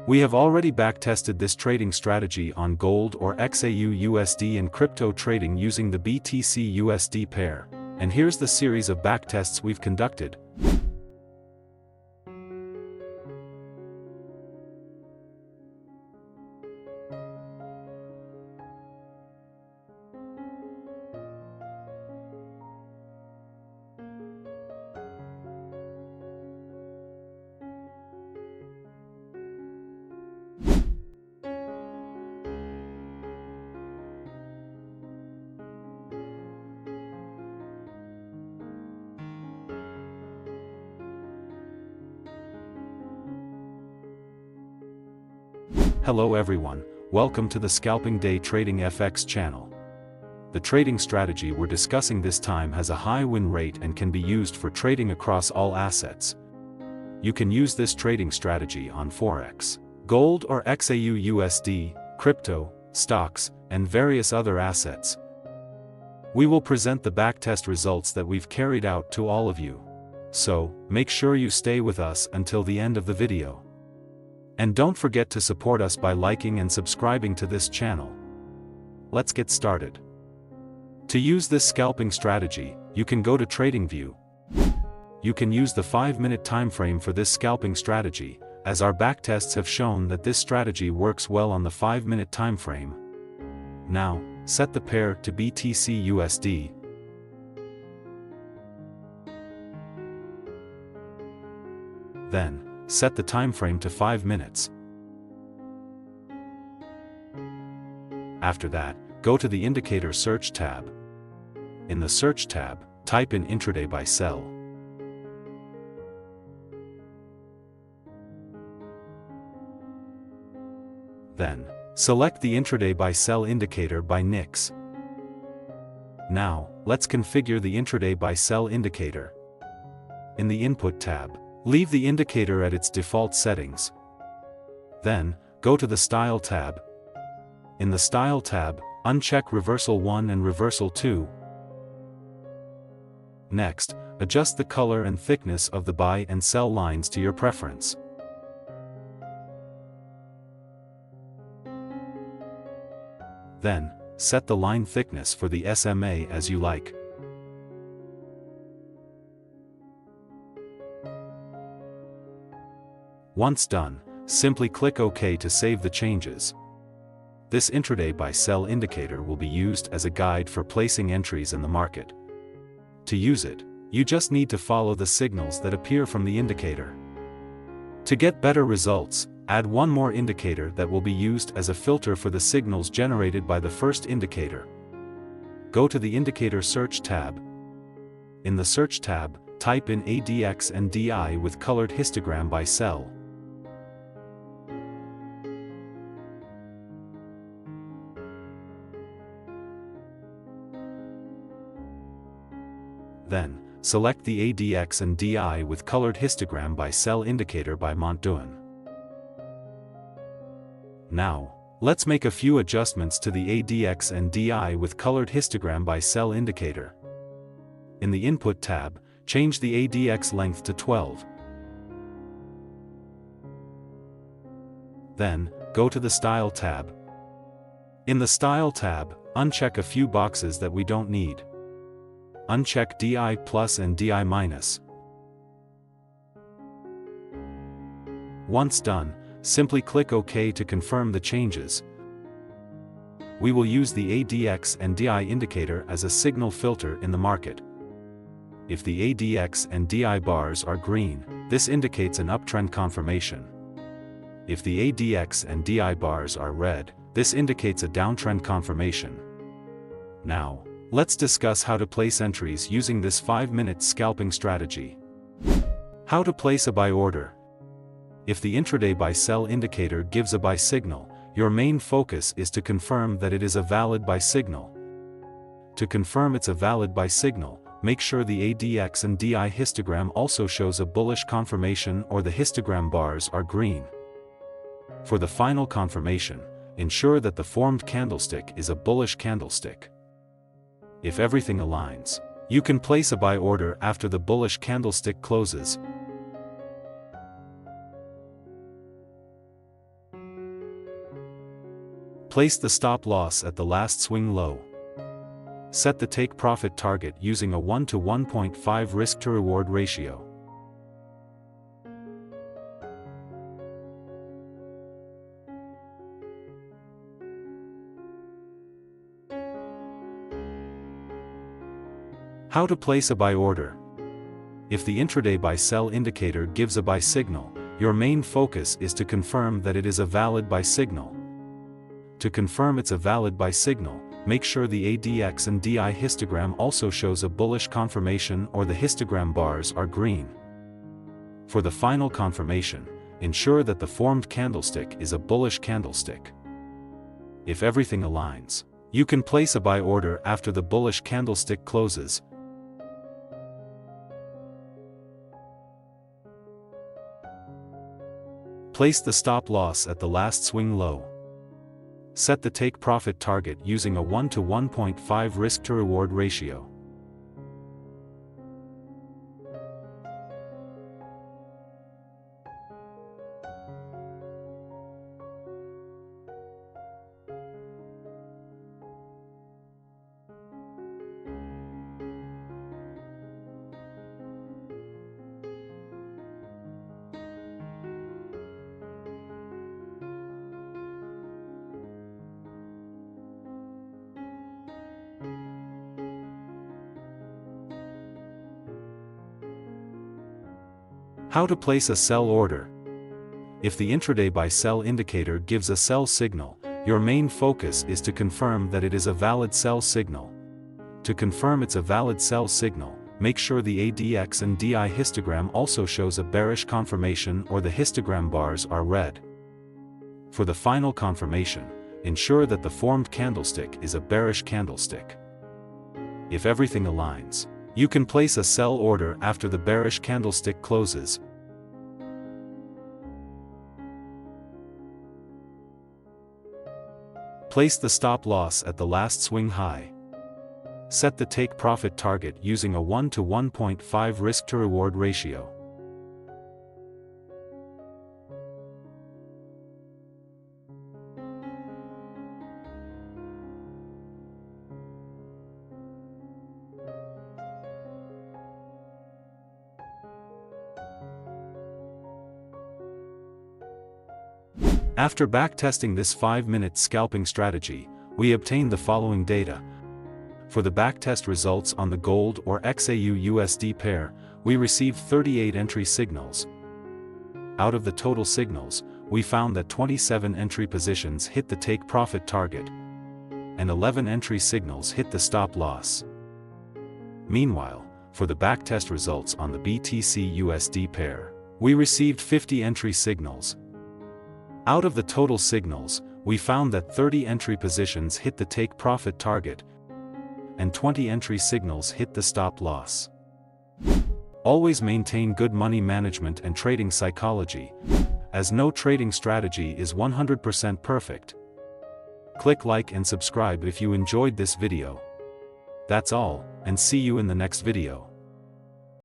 We have already backtested this trading strategy on gold or xauusd and crypto trading using the BTC USD pair, and here's the series of backtests we've conducted. Hello everyone, welcome to the Scalping Day Trading FX channel. The trading strategy we're discussing this time has a high win rate and can be used for trading across all assets. You can use this trading strategy on forex, gold or xauusd, crypto, stocks, and various other assets. We will present the backtest results that we've carried out to all of you. So, make sure you stay with us until the end of the video. And don't forget to support us by liking and subscribing to this channel. Let's get started. To use this scalping strategy, you can go to Tradingview. You can use the 5-minute time frame for this scalping strategy, as our backtests have shown that this strategy works well on the 5-minute time frame. Now, set the pair to BTC USD. Then, set the time frame to 5 minutes. After that, go to the Indicator Search tab. In the Search tab, type in Intraday by Sell. Then, select the Intraday by Sell indicator by NIX. Now, let's configure the Intraday by Sell indicator. In the Input tab, leave the indicator at its default settings. Then, go to the Style tab. In the Style tab, uncheck Reversal 1 and Reversal 2. Next, adjust the color and thickness of the buy and sell lines to your preference. Then, set the line thickness for the SMA as you like. Once done, simply click OK to save the changes. This Intraday by Sell indicator will be used as a guide for placing entries in the market. To use it, you just need to follow the signals that appear from the indicator. To get better results, add one more indicator that will be used as a filter for the signals generated by the first indicator. Go to the Indicator Search tab. In the Search tab, type in ADX and DI with colored histogram by Sell. Then, select the ADX and DI with colored histogram by Sell indicator by Montduin. Now, let's make a few adjustments to the ADX and DI with colored histogram by Sell indicator. In the Input tab, change the ADX length to 12. Then, go to the Style tab. In the Style tab, uncheck a few boxes that we don't need. Uncheck DI plus and DI minus. Once done, simply click OK to confirm the changes. We will use the ADX and DI indicator as a signal filter in the market. If the ADX and DI bars are green, this indicates an uptrend confirmation. If the ADX and DI bars are red, this indicates a downtrend confirmation. Now, let's discuss how to place entries using this 5-minute scalping strategy. How to place a buy order. If the Intraday by Sell indicator gives a buy signal, your main focus is to confirm that it is a valid buy signal. To confirm it's a valid buy signal, make sure the ADX and DI histogram also shows a bullish confirmation or the histogram bars are green. For the final confirmation, ensure that the formed candlestick is a bullish candlestick. If everything aligns, you can place a buy order after the bullish candlestick closes. Place the stop loss at the last swing low. Set the take profit target using a 1 to 1.5 risk to reward ratio. How to place a buy order. If the intraday buy-sell indicator gives a buy signal, your main focus is to confirm that it is a valid buy signal. To confirm it's a valid buy signal, make sure the ADX and DI histogram also shows a bullish confirmation or the histogram bars are green. For the final confirmation, ensure that the formed candlestick is a bullish candlestick. If everything aligns, you can place a buy order after the bullish candlestick closes. Place the stop loss at the last swing low. Set the take profit target using a 1 to 1.5 risk to reward ratio. How to place a sell order. If the intraday buy-sell indicator gives a sell signal, your main focus is to confirm that it is a valid sell signal. To confirm it's a valid sell signal, make sure the ADX and DI histogram also shows a bearish confirmation or the histogram bars are red. For the final confirmation, ensure that the formed candlestick is a bearish candlestick. If everything aligns, you can place a sell order after the bearish candlestick closes. Place the stop loss at the last swing high. Set the take profit target using a 1 to 1.5 risk to reward ratio. After backtesting this 5-minute scalping strategy, we obtained the following data. For the backtest results on the gold or XAUUSD pair, we received 38 entry signals. Out of the total signals, we found that 27 entry positions hit the take profit target, and 11 entry signals hit the stop loss. Meanwhile, for the backtest results on the BTC USD pair, we received 50 entry signals. Out of the total signals, we found that 30 entry positions hit the take profit target, and 20 entry signals hit the stop loss. Always maintain good money management and trading psychology, as no trading strategy is 100% perfect. Click like and subscribe if you enjoyed this video. That's all, and see you in the next video.